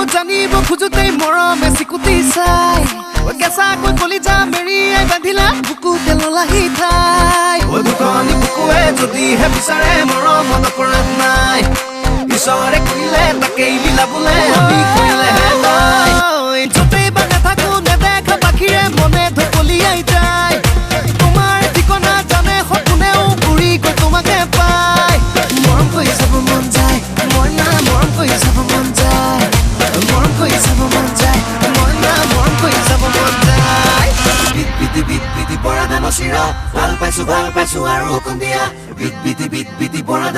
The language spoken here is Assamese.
জানিব খুজুতে মৰমে চিকুটি চাই কেঁচাকৈ কলিজা মেৰিয়াই বান্ধিলা বুকু তেললাহি ঠাই দুখনি বুকুৱে যদিহে বিচাৰে মৰম অপৰাধ নাই ঈশ্বৰে কৰিলে তাকেই লীলা বোলে আমি কৰিলেহে নাই য'তেই বা নাথাকো নেদেখা পাখিৰে মনে ঢপলিয়াই যায় তোমাৰ ঠিকনা জানে সপোনেও ঘূৰি গৈ তোমাকে পায় মৰম কৰি চাব মন যায় মই না মৰম কৰি চাব মন যায় মৰম কৰি চাব মন যায় মই না মৰম কৰি চাব মন যায় বিধি বিধি বৰাদান চিৰা ভাল পাইছো আৰু অকণ দিয়া বিধি বৰাদান